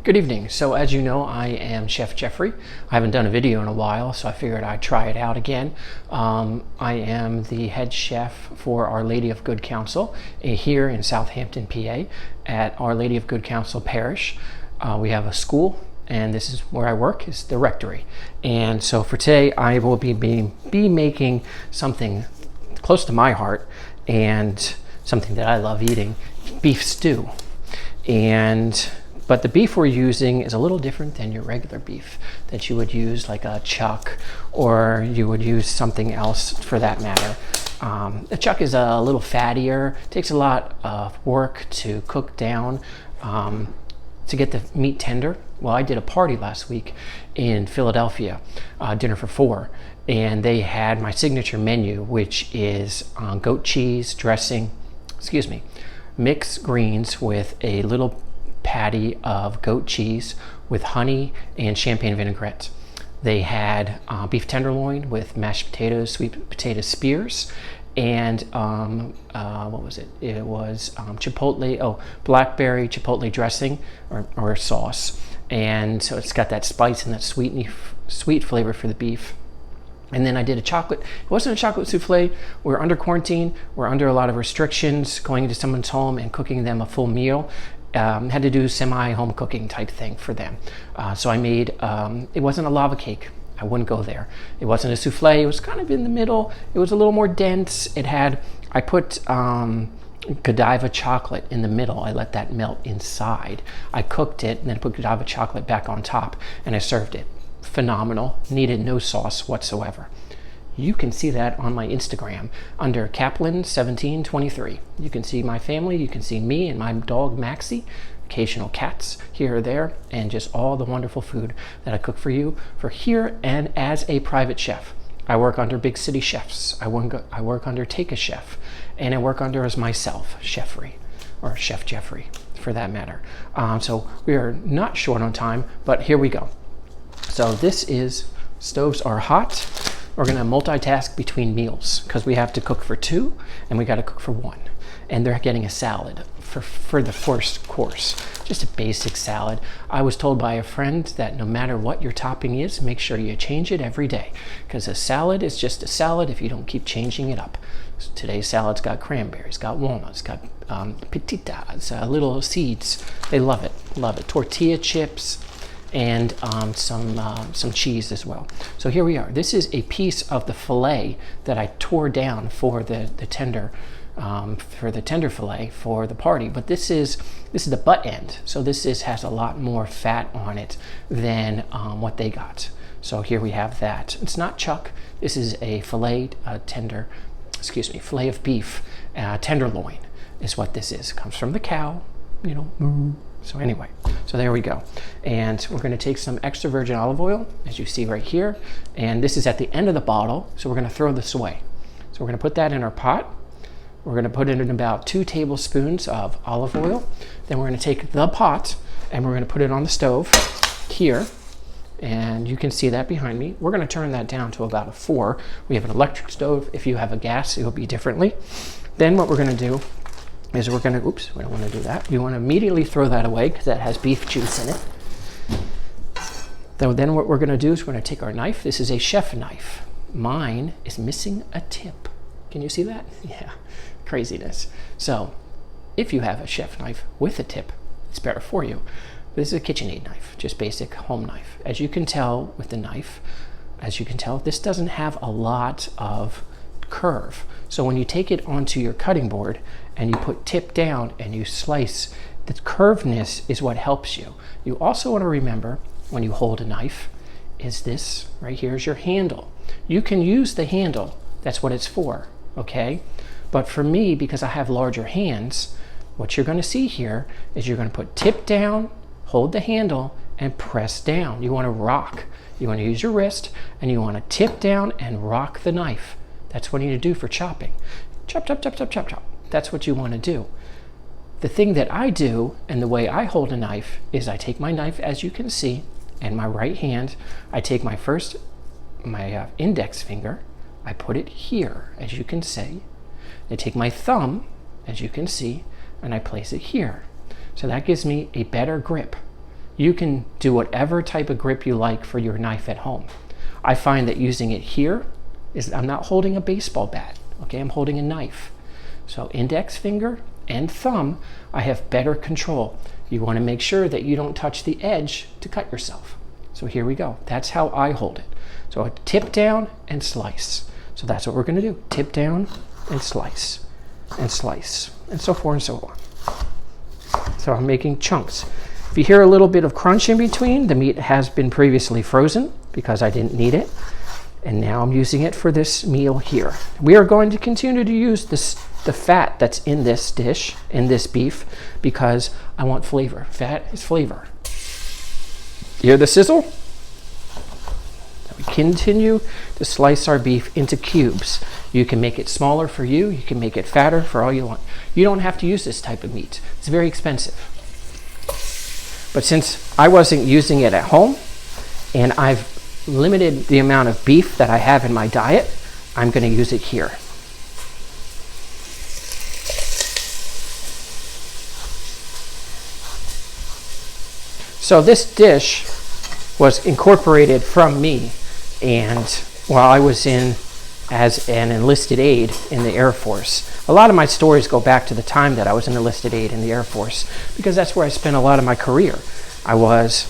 Good evening. So as you know, I am Chef Jeffrey. I haven't done a video in a while, so I figured I'd try it out again. I am the head chef for Our Lady of Good Counsel here in Southampton, PA at Our Lady of Good Counsel Parish. We have a school, and this is where I work, is the rectory. And so for today, I will be making something close to my heart and something that I love eating, beef stew. But the beef we're using is a little different than your regular beef that you would use, like a chuck, or you would use something else for that matter. A chuck is a little fattier, takes a lot of work to cook down to get the meat tender. Well, I did a party last week in Philadelphia, dinner for 4, and they had my signature menu, which is goat cheese dressing, mixed greens with a little patty of goat cheese with honey and champagne vinaigrette. They had beef tenderloin with mashed potatoes, sweet potato spears, and what was it? It was chipotle, blackberry chipotle dressing or sauce. And so it's got that spice and that sweet flavor for the beef. And then I did a chocolate. It wasn't a chocolate souffle. We're under quarantine. We're under a lot of restrictions, going into someone's home and cooking them a full meal. Had to do semi-home cooking type thing for them. So I made, it wasn't a lava cake. I wouldn't go there. It wasn't a souffle. It was kind of in the middle. It was a little more dense. I put Godiva chocolate in the middle. I let that melt inside. I cooked it and then put Godiva chocolate back on top, and I served it. Phenomenal. Needed no sauce whatsoever. You can see that on my Instagram under Kaplan1723. You can see my family, you can see me and my dog Maxie, occasional cats here or there, and just all the wonderful food that I cook for you for here and as a private chef. I work under Big City Chefs. I work under Take a Chef, and I work under as myself, Cheffrey, or Chef Jeffrey for that matter. So we are not short on time, but here we go. So stoves are hot. We're going to multitask between meals because we have to cook for 2 and we got to cook for 1. And they're getting a salad for the first course, just a basic salad. I was told by a friend that no matter what your topping is, make sure you change it every day because a salad is just a salad if you don't keep changing it up. So today's salad's got cranberries, got walnuts, got petitas, little seeds. They love it, love it. Tortilla chips, and some cheese as well. So here we are. This is a piece of the fillet that I tore down for the tender fillet for the party. But this is the butt end. So this has a lot more fat on it than what they got. So here we have that. It's not chuck. This is a fillet of beef tenderloin is what this is. It comes from the cow, So anyway, so there we go. And we're gonna take some extra virgin olive oil, as you see right here. And this is at the end of the bottle, so we're gonna throw this away. So we're gonna put that in our pot. We're gonna put it in about 2 tablespoons of olive oil. Then we're gonna take the pot and we're gonna put it on the stove here. And you can see that behind me. We're gonna turn that down to about a 4. We have an electric stove. If you have a gas, it'll be differently. Then what we're gonna do is we don't want to do that. We want to immediately throw that away because that has beef juice in it. Then what we're going to do is we're going to take our knife. This is a chef knife. Mine is missing a tip. Can you see that? Yeah, craziness. So if you have a chef knife with a tip, it's better for you. This is a KitchenAid knife, just basic home knife. As you can tell with the knife, this doesn't have a lot of curve. So when you take it onto your cutting board and you put tip down and you slice, the curvedness is what helps you. You also want to remember when you hold a knife is this right here is your handle. You can use the handle. That's what it's for, okay? But for me, because I have larger hands, what you're going to see here is you're going to put tip down, hold the handle, and press down. You want to rock. You want to use your wrist and you want to tip down and rock the knife. That's what you need to do for chopping. Chop, chop, chop, chop, chop, chop. That's what you want to do. The thing that I do and the way I hold a knife is I take my knife, as you can see, and my right hand, I take my index finger, I put it here, as you can see. I take my thumb, as you can see, and I place it here. So that gives me a better grip. You can do whatever type of grip you like for your knife at home. I find that using it here is, I'm not holding a baseball bat, okay? I'm holding a knife. So index finger and thumb, I have better control. You want to make sure that you don't touch the edge to cut yourself. So here we go. That's how I hold it. So a tip down and slice. So that's what we're going to do. Tip down and slice, and so forth and so on. So I'm making chunks. If you hear a little bit of crunch in between, the meat has been previously frozen because I didn't need it. And now I'm using it for this meal here. We are going to continue to use the fat that's in this dish, in this beef, because I want flavor. Fat is flavor. You hear the sizzle? We continue to slice our beef into cubes. You can make it smaller for you. You can make it fatter for all you want. You don't have to use this type of meat. It's very expensive. But since I wasn't using it at home, and I've limited the amount of beef that I have in my diet, I'm going to use it here. So this dish was incorporated from me, and while I was in as an enlisted aide in the Air Force. A lot of my stories go back to the time that I was an enlisted aide in the Air Force, because that's where I spent a lot of my career. I was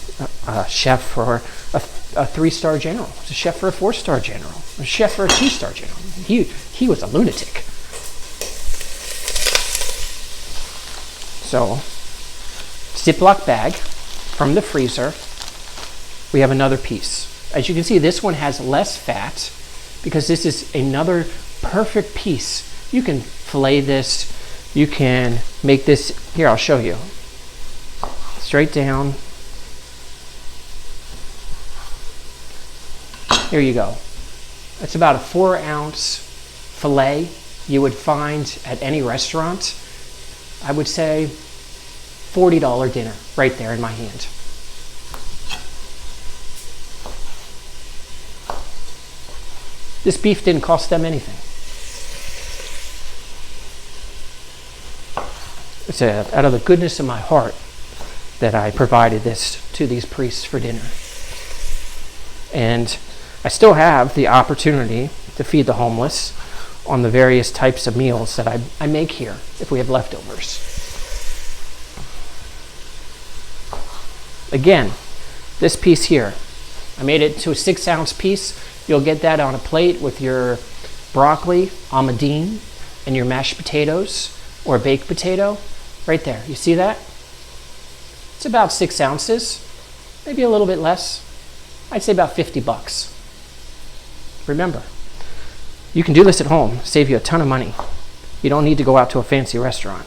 a chef for a 3-star general. I was a chef for a 4-star general. I was a chef for a 2-star general. He was a lunatic. So, Ziploc bag from the freezer. We have another piece. As you can see, this one has less fat because this is another perfect piece. You can fillet this. You can make this. Here, I'll show you. Straight down. Here you go. It's about a 4-ounce fillet you would find at any restaurant. I would say $40 dinner right there in my hand. This beef didn't cost them anything. It's out of the goodness of my heart that I provided this to these priests for dinner. And I still have the opportunity to feed the homeless on the various types of meals that I make here if we have leftovers. Again, this piece here, I made it to a 6-ounce piece. You'll get that on a plate with your broccoli, almondine, and your mashed potatoes or baked potato right there. You see that? It's about 6 ounces, maybe a little bit less. I'd say about $50. Remember, you can do this at home, save you a ton of money. You don't need to go out to a fancy restaurant.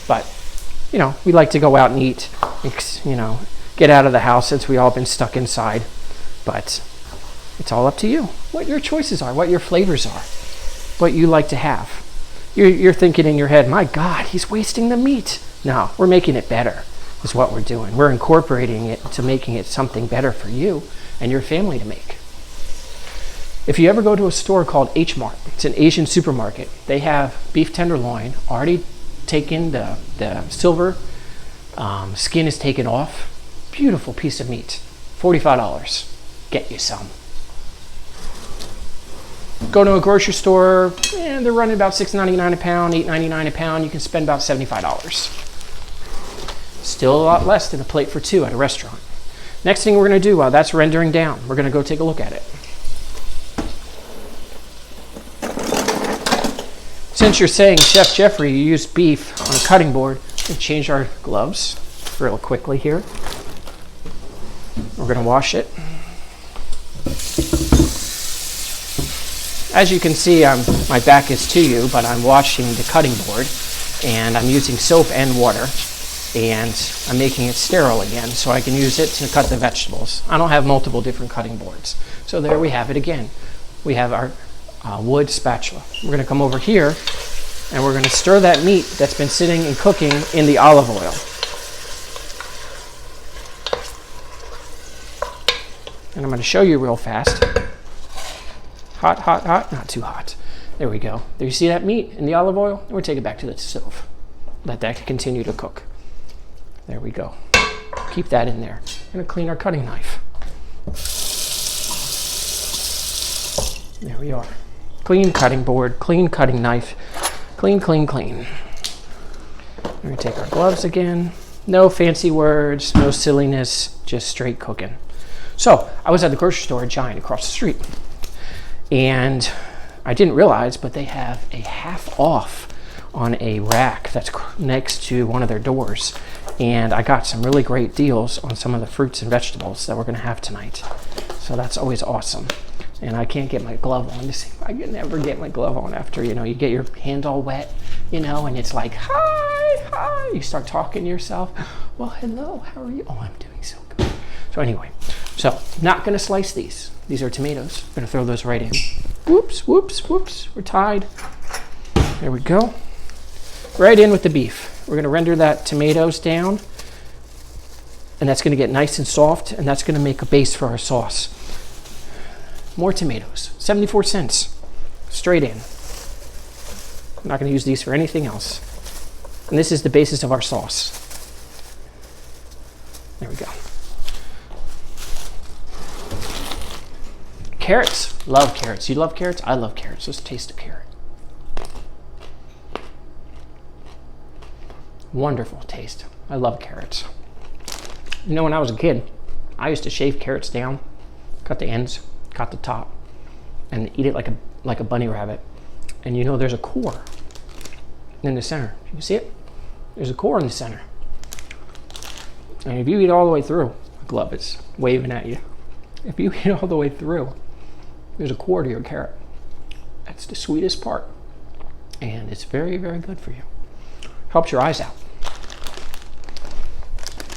But, we like to go out and eat, get out of the house since we all been stuck inside. But it's all up to you, what your choices are, what your flavors are, what you like to have. You're thinking in your head, my God, he's wasting the meat. No, we're making it better, is what we're doing. We're incorporating it to making it something better for you and your family to make. If you ever go to a store called H Mart, it's an Asian supermarket. They have beef tenderloin already taken, the silver skin is taken off. Beautiful piece of meat, $45. Get you some. Go to a grocery store, they're running about $6.99 a pound, $8.99 a pound. You can spend about $75. Still a lot less than a plate for 2 at a restaurant. Next thing we're going to do while that's rendering down, we're going to go take a look at it. Since you're saying, Chef Jeffrey, you used beef on a cutting board, we'll change our gloves real quickly here. We're going to wash it. As you can see, my back is to you, but I'm washing the cutting board, and I'm using soap and water, and I'm making it sterile again so I can use it to cut the vegetables. I don't have multiple different cutting boards. So there we have it again. We have our wood spatula. We're going to come over here, and we're going to stir that meat that's been sitting and cooking in the olive oil. And I'm going to show you real fast. Hot, hot, hot, not too hot. There we go. There you see that meat in the olive oil? And we'll take it back to the stove. Let that continue to cook. There we go. Keep that in there. We're gonna clean our cutting knife. There we are. Clean cutting board, clean cutting knife, clean, clean, clean. We're gonna take our gloves again. No fancy words, no silliness, just straight cooking. So I was at the grocery store at Giant across the street, and I didn't realize, but they have a half off on a rack that's next to one of their doors. And I got some really great deals on some of the fruits and vegetables that we're gonna have tonight. So that's always awesome. And I can't get my glove on. I can never get my glove on after, you know, you get your hands all wet, you know, and it's like, hi. You start talking to yourself. Well, hello, how are you? Oh, I'm doing so good. So anyway, not gonna slice these. These are tomatoes. I'm gonna throw those right in. Whoops, whoops, whoops. We're tied. There we go. Right in with the beef. We're gonna render that tomatoes down, and that's gonna get nice and soft, and that's gonna make a base for our sauce. More tomatoes, 74 cents, straight in. I'm not gonna use these for anything else. And this is the basis of our sauce. There we go. Carrots, love carrots. You love carrots? I love carrots. Let's taste a carrot. Wonderful taste. I love carrots. You know, when I was a kid, I used to shave carrots down, cut the ends, cut the top, and eat it like a bunny rabbit. And you know, there's a core in the center. You see it? There's a core in the center. And if you eat all the way through, my glove is waving at you. If you eat all the way through, there's a core to your carrot. That's the sweetest part. And it's very, very good for you. Helps your eyes out.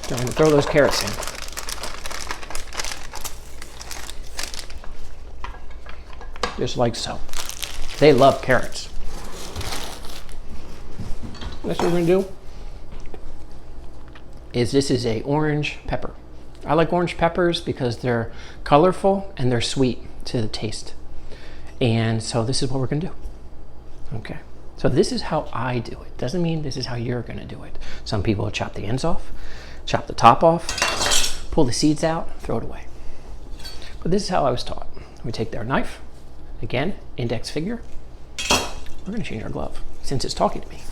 So I'm gonna throw those carrots in. Just like so. They love carrots. Next what we're gonna do is this is a orange pepper. I like orange peppers because they're colorful and they're sweet to the taste. And so this is what we're gonna do. Okay. So this is how I do it. Doesn't mean this is how you're gonna do it. Some people chop the ends off, chop the top off, pull the seeds out, throw it away. But this is how I was taught. We take our knife, again, index finger. We're gonna change our glove since it's talking to me.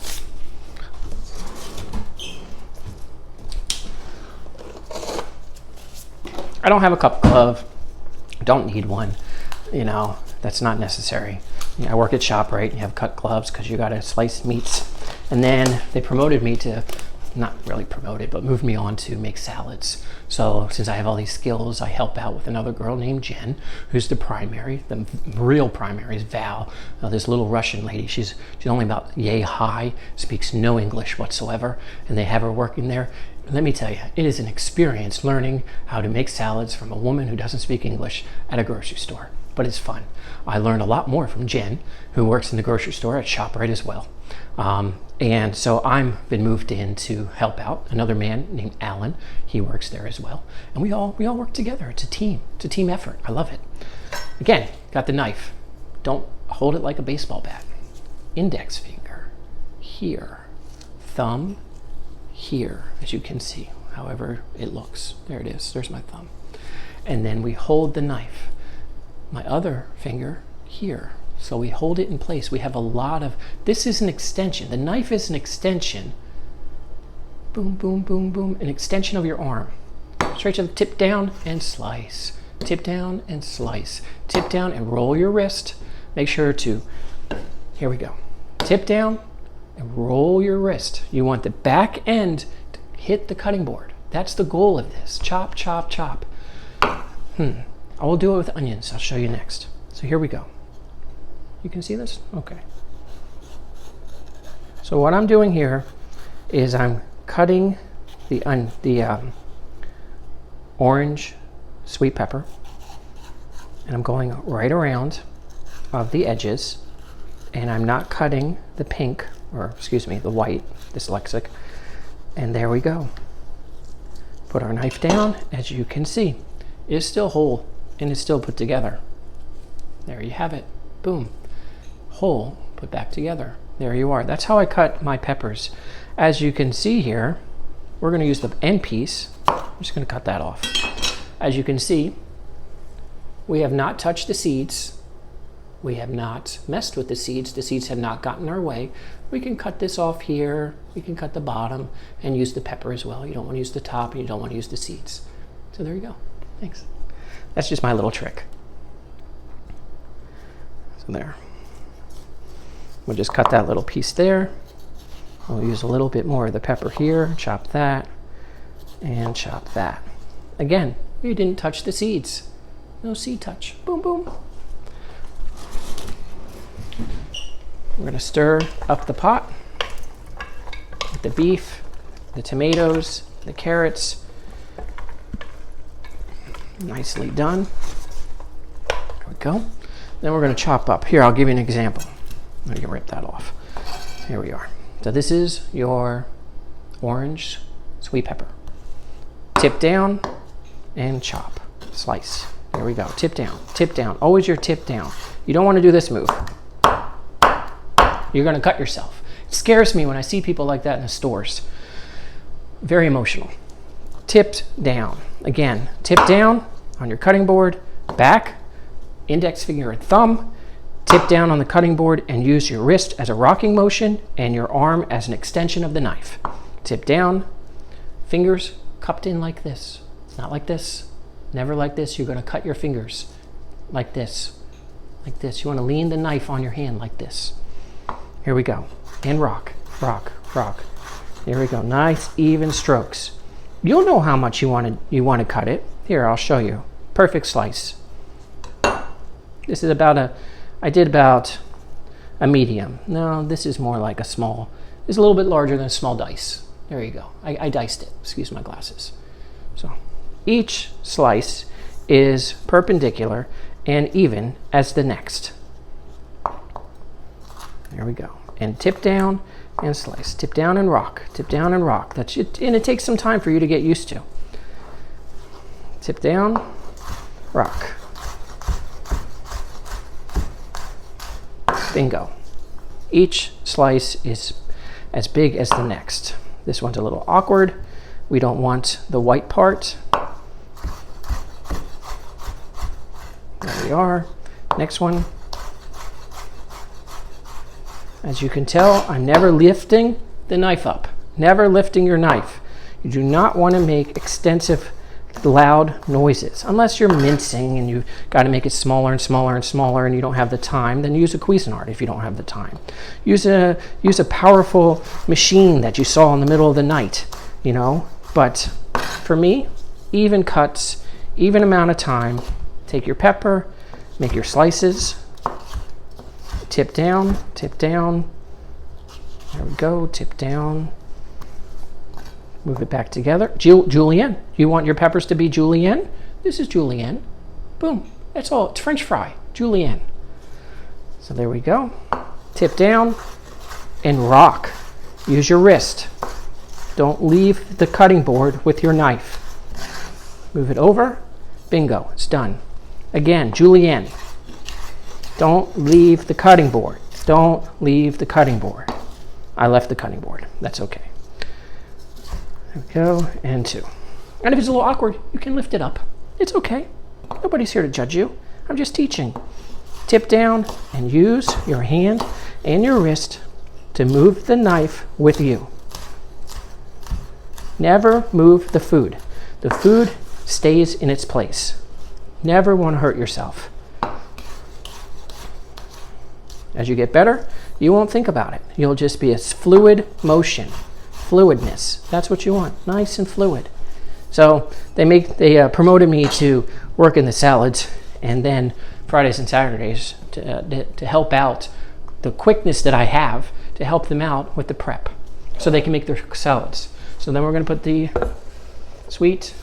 I don't have a cup glove. Don't need one. You know, that's not necessary. You know, I work at ShopRite and you have cut gloves because you gotta slice meats. And then they promoted me to, not really promoted, but moved me on to make salads. So since I have all these skills, I help out with another girl named Jen, who's the primary. The real primary is Val, this little Russian lady. She's only about yay high, speaks no English whatsoever, and they have her working there. Let me tell you, it is an experience learning how to make salads from a woman who doesn't speak English at a grocery store, but it's fun. I learned a lot more from Jen, who works in the grocery store at ShopRite as well. And so I've been moved in to help out another man named Alan. He works there as well. And we all work together. It's a team. It's a team effort. I love it. Again, got the knife. Don't hold it like a baseball bat. Index finger here, thumb here, as you can see, however it looks. There it is. There's my thumb. And then we hold the knife. My other finger here. So we hold it in place. We have a lot of, this is an extension. The knife is an extension. Boom, boom, boom, boom. An extension of your arm. Straight to the tip down and slice. Tip down and slice. Tip down and roll your wrist. Make sure to, here we go. Tip down and roll your wrist. You want the back end to hit the cutting board. That's the goal of this. Chop, chop, chop. I will do it with onions. I'll show you next. So here we go. You can see this? Okay. So what I'm doing here is I'm cutting the orange sweet pepper, and I'm going right around of the edges, and I'm not cutting the pink, or excuse me, the white, dyslexic, and there we go. Put our knife down. As you can see, it is still whole and it's still put together. There you have it. Boom. Whole, put back together. There you are. That's how I cut my peppers. As you can see here, we're going to use the end piece just going to cut that off. As you can see, we have not touched the seeds. We have not messed with the seeds. The seeds have not gotten our way. We can cut this off here. We can cut the bottom and use the pepper as well. You don't want to use the top and you don't want to use the seeds. So there you go. Thanks. That's just my little trick. So there. We'll just cut that little piece there. We'll use a little bit more of the pepper here. Chop that and chop that. Again, you didn't touch the seeds. No seed touch. Boom, boom. We're going to stir up the pot with the beef, the tomatoes, the carrots. Nicely done. There we go. Then we're going to chop up. Here, I'll give you an example. Let me rip that off. Here we are. So this is your orange sweet pepper. Tip down and chop. Slice. There we go. Tip down. Tip down. Always your tip down. You don't want to do this move. You're going to cut yourself. It scares me when I see people like that in the stores. Very emotional. Tipped down. Again, tip down on your cutting board, back, index finger and thumb, tip down on the cutting board and use your wrist as a rocking motion and your arm as an extension of the knife. Tip down, fingers cupped in like this. It's not like this. Never like this. You're going to cut your fingers like this. Like this. You want to lean the knife on your hand like this. Here we go. And rock, rock, rock. Here we go. Nice, even strokes. You'll know how much you want to cut it. Here, I'll show you. Perfect slice. This is I did about a medium. No, this is more like a small. It's a little bit larger than a small dice. There you go. I diced it. Excuse my glasses. So each slice is perpendicular and even as the next. There we go. And tip down and slice. Tip down and rock. Tip down and rock. That's it. And it takes some time for you to get used to. Tip down, rock. Bingo. Each slice is as big as the next. This one's a little awkward. We don't want the white part. There we are. Next one. As you can tell, I'm never lifting the knife up. Never lifting your knife. You do not want to make extensive, loud noises. Unless you're mincing and you got to make it smaller and smaller and smaller and you don't have the time, then use a Cuisinart if you don't have the time. Use a powerful machine that you saw in the middle of the night, you know. But for me, even cuts, even amount of time. Take your pepper, make your slices. Tip down, tip down. There we go, tip down. Move it back together. Julienne, you want your peppers to be julienne? This is julienne. Boom, that's all. It's French fry, julienne. So there we go. Tip down and rock. Use your wrist. Don't leave the cutting board with your knife. Move it over. Bingo, it's done. Again, julienne. Don't leave the cutting board. Don't leave the cutting board. I left the cutting board. That's okay. There we go. And two. And if it's a little awkward, you can lift it up. It's okay. Nobody's here to judge you. I'm just teaching. Tip down and use your hand and your wrist to move the knife with you. Never move the food. The food stays in its place. Never want to hurt yourself. As you get better, you won't think about it. You'll just be a fluid motion, fluidness. That's what you want, nice and fluid. So they promoted me to work in the salads, and then Fridays and Saturdays to help out the quickness that I have to help them out with the prep, so they can make their salads. So then we're going to put the sweet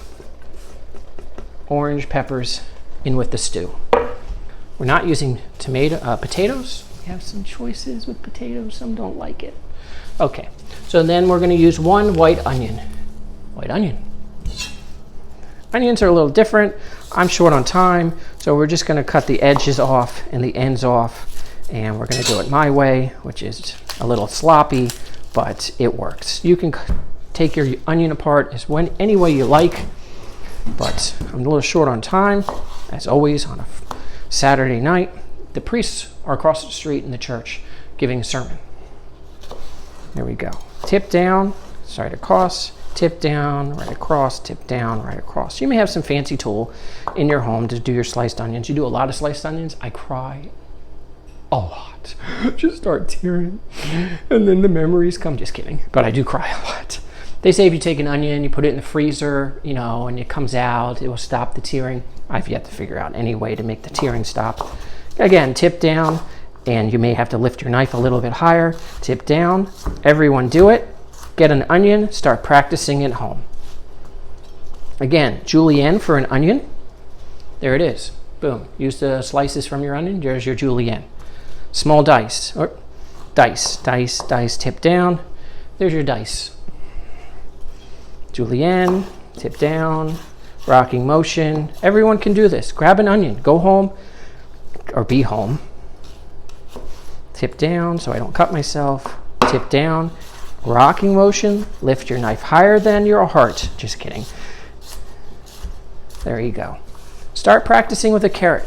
orange peppers in with the stew. We're not using potatoes. We have some choices with potatoes. Some don't like it. Okay, so then we're going to use one white onion. White onion. Onions are a little different. I'm short on time, so we're just going to cut the edges off and the ends off, and we're going to do it my way, which is a little sloppy, but it works. You can take your onion apart any way you like. but I'm a little short on time, as always, on a Saturday night. The priests are across the street in the church giving a sermon. There we go. Tip down, right across, tip down, right across, tip down, right across. You may have some fancy tool in your home to do your sliced onions. You do a lot of sliced onions, I cry a lot. Just start tearing. And then the memories come. Just kidding. But I do cry a lot. They say if you take an onion, you put it in the freezer, and it comes out, it will stop the tearing. I've yet to figure out any way to make the tearing stop. Again, tip down, and you may have to lift your knife a little bit higher. Tip down. Everyone do it. Get an onion, start practicing at home. Again, julienne for an onion. There it is. Boom. Use the slices from your onion. There's your julienne. Small dice, or dice, tip down. There's your dice. Julienne, tip down, rocking motion. Everyone can do this. Grab an onion, go home, or be home. Tip down so I don't cut myself. Tip down, rocking motion. Lift your knife higher than your heart. Just kidding. There you go. Start practicing with a carrot.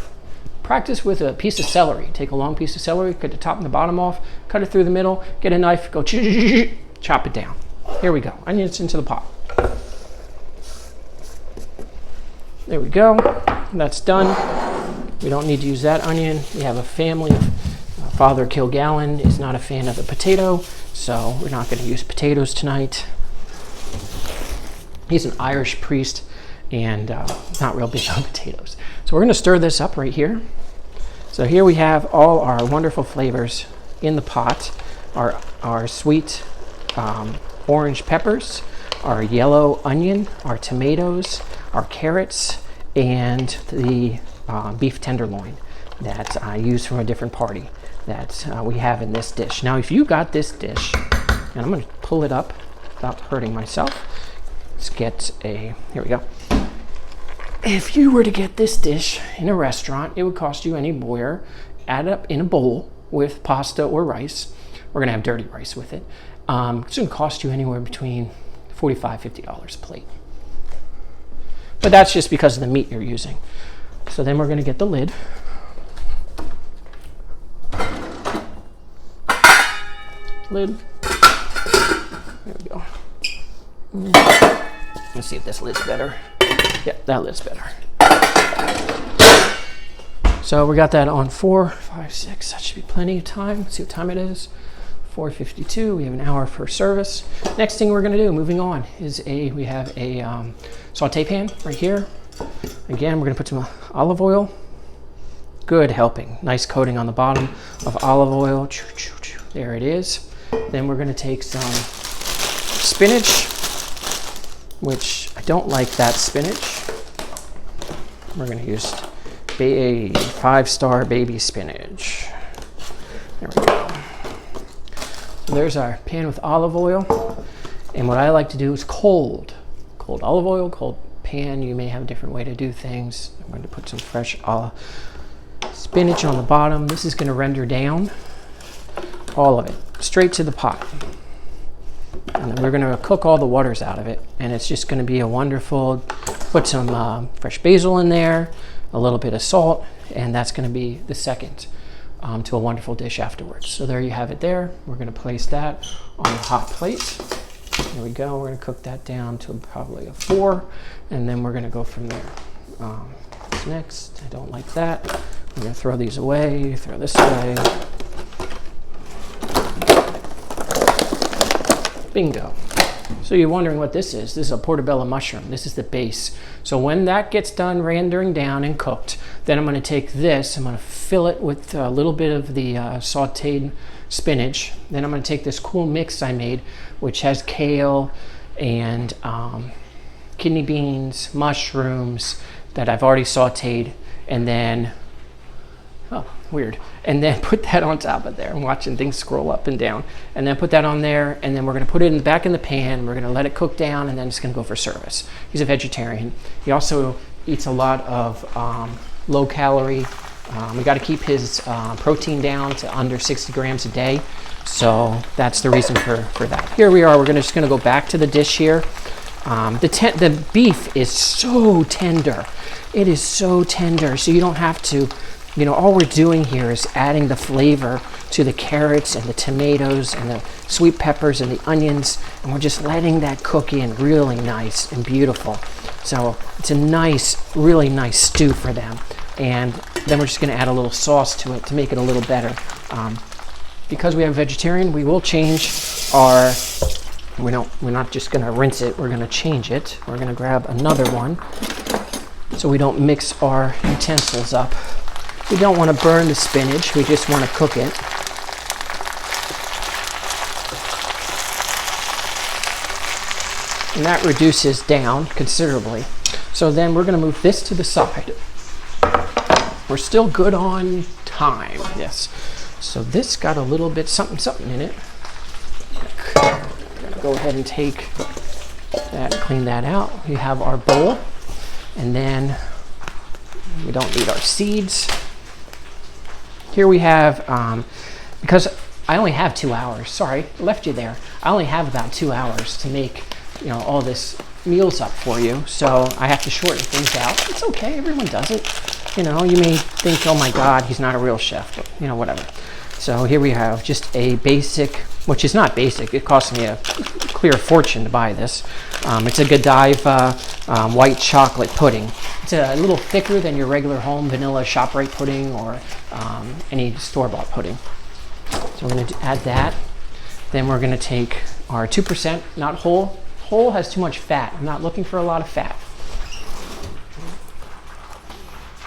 Practice with a piece of celery. Take a long piece of celery, cut the top and the bottom off, cut it through the middle, get a knife, go chop it down. Here we go. Onions into the pot. There we go. That's done. We don't need to use that onion. We have a family. Father Kilgallen is not a fan of the potato, so we're not going to use potatoes tonight. He's an Irish priest and not real big on potatoes. So we're going to stir this up right here. So here we have all our wonderful flavors in the pot. Our sweet orange peppers, our yellow onion, our tomatoes, our carrots, and the beef tenderloin that I used from a different party that we have in this dish. Now, if you got this dish, and I'm going to pull it up without hurting myself. Let's get here we go. If you were to get this dish in a restaurant, it would cost you anywhere, add up in a bowl with pasta or rice. We're going to have dirty rice with it. It's going to cost you anywhere between $45, $50 a plate. But that's just because of the meat you're using. So then we're going to get the lid. Lid. There we go. Let's see if this lid's better. Yep, that lid's better. So we got that on 4, 5, 6. That should be plenty of time. Let's see what time it is. 4:52. We have an hour for service. Next thing we're going to do, moving on, is we have a saute pan right here. Again, we're going to put some olive oil. Good helping. Nice coating on the bottom of olive oil. There it is. Then we're going to take some spinach, which I don't like that spinach. We're going to use 5-star baby spinach. There we go. So there's our pan with olive oil. And what I like to do is cold olive oil, cold pan. You may have a different way to do things. I'm going to put some fresh spinach on the bottom. This is going to render down all of it straight to the pot. And then we're going to cook all the waters out of it. And it's just going to be a wonderful, put some fresh basil in there, a little bit of salt, and that's going to be the second to a wonderful dish afterwards. So there you have it there. We're going to place that on a hot plate. There we go. We're going to cook that down to probably a 4, and then we're going to go from there. What's next? I don't like that. We're going to throw these away, throw this away. Bingo. So you're wondering what this is. This is a portobello mushroom. This is the base. So when that gets done rendering down and cooked, then I'm going to take this, I'm going to fill it with a little bit of the sauteed spinach. Then I'm going to take this cool mix I made, which has kale and kidney beans, mushrooms that I've already sauteed, and then, oh, weird. And then put that on top of there. I'm watching things scroll up and down. And then put that on there, and then we're going to put it back in the pan. We're going to let it cook down, and then it's going to go for service. He's a vegetarian. He also eats a lot of low calorie. We got to keep his protein down to under 60 grams a day. So that's the reason for that. Here we are. We're just going to go back to the dish here. The beef is so tender. It is so tender, so you don't have to, all we're doing here is adding the flavor to the carrots and the tomatoes and the sweet peppers and the onions, and we're just letting that cook in really nice and beautiful. So it's a nice, really nice stew for them. And then we're just going to add a little sauce to it to make it a little better. Because we have vegetarian, we will change our, we're not just going to rinse it, we're going to change it. We're going to grab another one so we don't mix our utensils up. We don't want to burn the spinach, we just want to cook it. And that reduces down considerably. So then we're going to move this to the side. We're still good on time, yes. So this got a little bit something in it. Go ahead and take that, clean that out. We have our bowl, and then we don't need our seeds. Here we have, because I only have 2 hours, sorry, left you there. I only have about 2 hours to make, all this meals up for you, so I have to shorten things out. It's okay, everyone does it. You may think, oh my God, he's not a real chef, but, whatever. So here we have just a basic, which is not basic, it cost me a clear fortune to buy this. It's a Godiva white chocolate pudding. It's a little thicker than your regular home vanilla ShopRite pudding or any store-bought pudding. So we're going to add that. Then we're going to take our 2%, not whole. Whole has too much fat. I'm not looking for a lot of fat.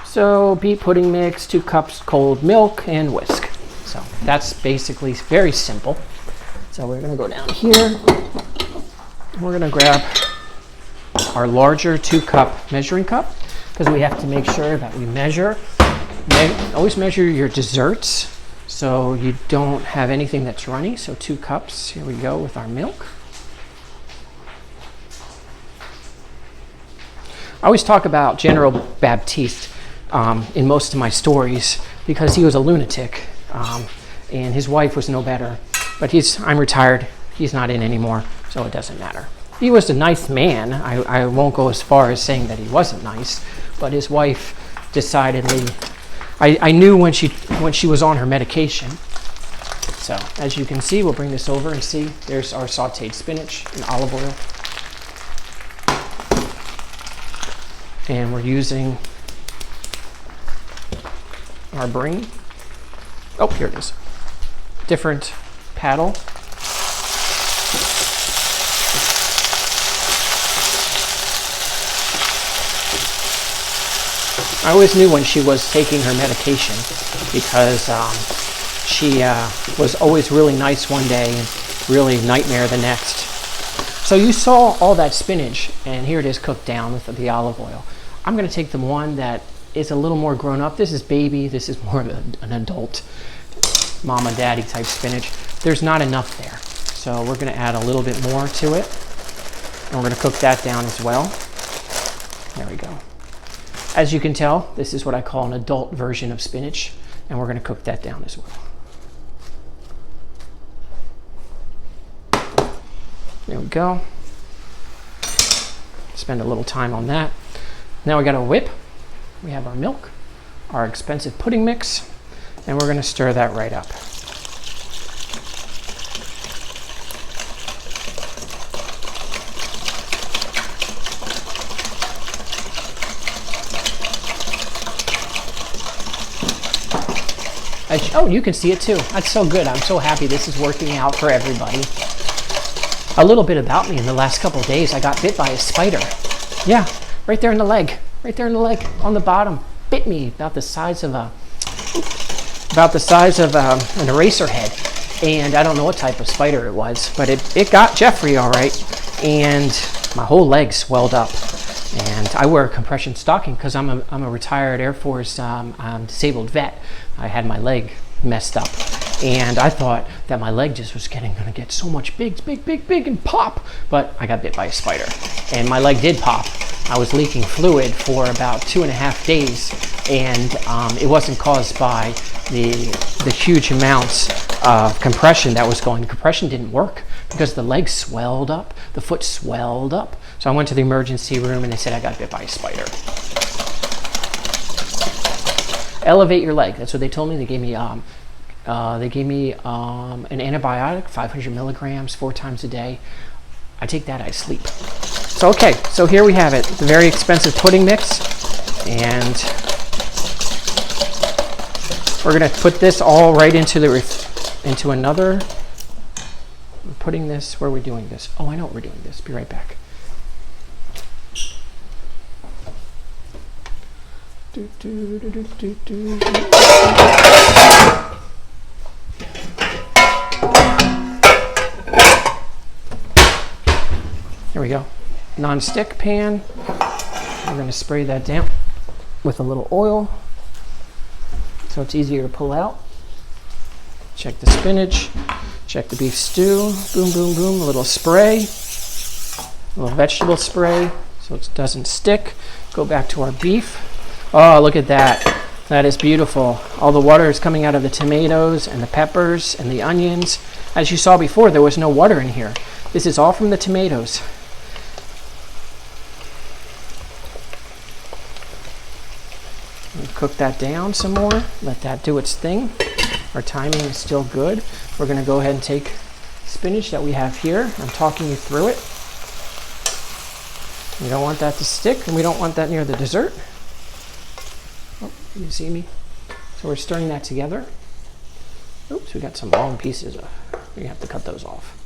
So beet pudding mix, 2 cups cold milk, and whisk. So that's basically very simple. So we're going to go down here. We're going to grab our larger 2-cup measuring cup because we have to make sure that we measure. Always measure your desserts so you don't have anything that's runny. So 2 cups. Here we go with our milk. I always talk about General Baptiste in most of my stories because he was a lunatic and his wife was no better. But I'm retired. He's not in anymore, so it doesn't matter. He was a nice man. I won't go as far as saying that he wasn't nice, but his wife decidedly, I knew when she was on her medication. So as you can see, we'll bring this over and see. There's our sauteed spinach and olive oil. And we're using our brain. Oh, here it is. Different paddle. I always knew when she was taking her medication because she was always really nice one day and really nightmare the next. So you saw all that spinach, and here it is cooked down with the olive oil. I'm going to take the one that is a little more grown up. This is baby. This is more of an adult mama daddy type spinach. There's not enough there. So we're going to add a little bit more to it. And we're going to cook that down as well. There we go. As you can tell, this is what I call an adult version of spinach. And we're going to cook that down as well. There we go. Spend a little time on that. Now we got a whip. We have our milk, our expensive pudding mix, and we're going to stir that right up. Oh, you can see it too. That's so good. I'm so happy this is working out for everybody. A little bit about me in the last couple of days, I got bit by a spider. Yeah, right there in the leg. Right there in the leg, on the bottom. Bit me about the size of an eraser head. And I don't know what type of spider it was, but it got Jeffrey all right. And my whole leg swelled up. And I wear a compression stocking because I'm a retired Air Force disabled vet. I had my leg messed up. And I thought that my leg just was going to get so much big, and pop. But I got bit by a spider. And my leg did pop. I was leaking fluid for about 2.5 days. And it wasn't caused by the huge amounts of compression that was going. The compression didn't work because the leg swelled up. The foot swelled up. So I went to the emergency room and they said I got bit by a spider. Elevate your leg. That's what they told me. They gave me an antibiotic, 500 milligrams, 4 times a day. I take that, I sleep. So okay, so here we have it, the very expensive pudding mix, and we're gonna put this all right into into another. We're putting this. Where are we doing this? Oh, I know what we're doing this. Be right back. Here we go. Non-stick pan. We're going to spray that down with a little oil so it's easier to pull out. Check the spinach. Check the beef stew. Boom, boom, boom. A little spray. A little vegetable spray so it doesn't stick. Go back to our beef. Oh, look at that. That is beautiful. All the water is coming out of the tomatoes and the peppers and the onions. As you saw before, there was no water in here. This is all from the tomatoes. Cook that down some more. Let that do its thing. Our timing is still good. We're going to go ahead and take spinach that we have here. I'm talking you through it. We don't want that to stick, and we don't want that near the dessert. Oh, you see me? So we're stirring that together. Oops, we got some long pieces. We have to cut those off.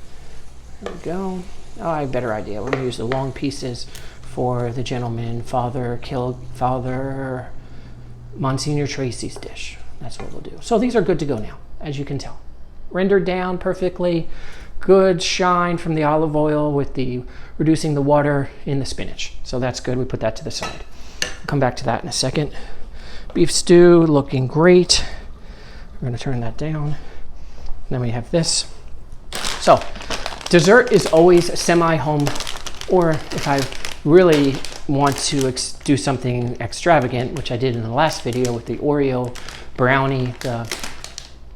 There we go. Oh, I have a better idea. We're going to use the long pieces for the gentleman, Father Monsignor Tracy's dish. That's what we'll do. So these are good to go now, as you can tell. Rendered down perfectly. Good shine from the olive oil with the reducing the water in the spinach. So that's good. We put that to the side. I'll come back to that in a second. Beef stew looking great. We're going to turn that down. Then we have this. So dessert is always semi-home, or if I really want to do something extravagant, which I did in the last video with the Oreo brownie, the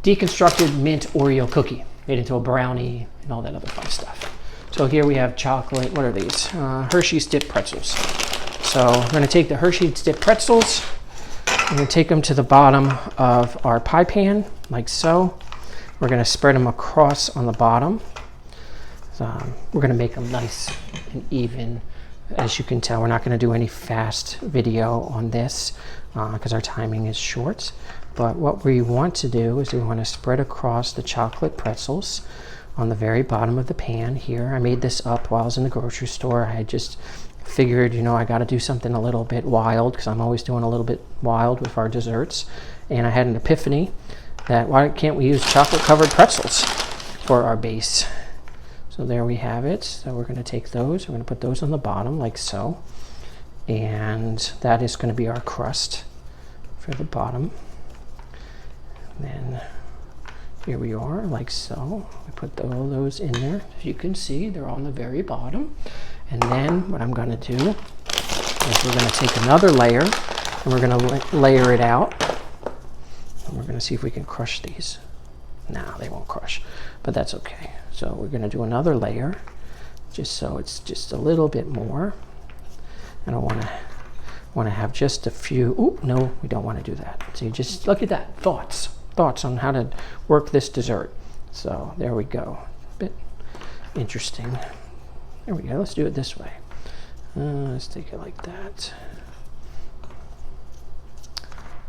deconstructed mint Oreo cookie made into a brownie and all that other fun stuff. So here we have chocolate. What are these? Hershey's Dip pretzels. So we're going to take the Hershey's Dip pretzels. We're going to take them to the bottom of our pie pan, like so. We're going to spread them across on the bottom. We're going to make them nice and even. As you can tell, we're not going to do any fast video on this because our timing is short. But what we want to do is we want to spread across the chocolate pretzels on the very bottom of the pan here. I made this up while I was in the grocery store. I just figured, you know, I got to do something a little bit wild because I'm always doing a little bit wild with our desserts. And I had an epiphany that why can't we use chocolate covered pretzels for our base? So there we have it. So we're going to take those. We're going to put those on the bottom like so. And that is going to be our crust for the bottom. And then here we are like so. We put all those in there. As you can see, they're on the very bottom. And then what I'm going to do is we're going to take another layer and we're going to layer it out. And we're going to see if we can crush these. No, they won't crush, but that's okay. So we're going to do another layer just so it's just a little bit more. And I want to have just a few. Ooh, no, we don't want to do that. So you just look at that. Thoughts on how to work this dessert. So there we go. A bit interesting. There we go. Let's do it this way. Let's take it like that.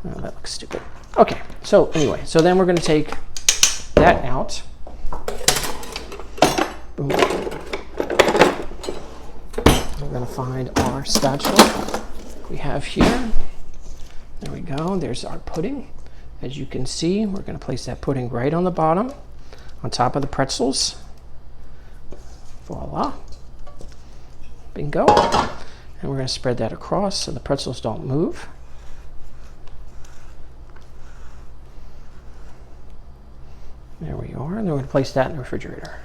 Oh, that looks stupid. Okay, so anyway, so then we're going to take that out. Boom. We're going to find our spatula we have here. There we go. There's our pudding. As you can see, we're going to place that pudding right on the bottom, on top of the pretzels. Voila. Bingo. And we're going to spread that across so the pretzels don't move. There we are. And then we're going to place that in the refrigerator.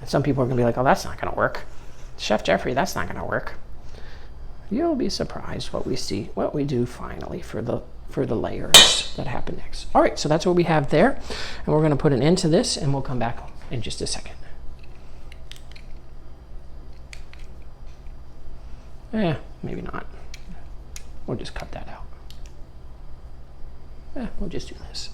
And some people are going to be like, oh, that's not going to work. Chef Jeffrey, that's not going to work. You'll be surprised what we see, what we do finally for the for the layers that happen next. All right, so that's what we have there. And we're gonna put an end to this and we'll come back in just a second. Maybe not. We'll just cut that out. We'll just do this.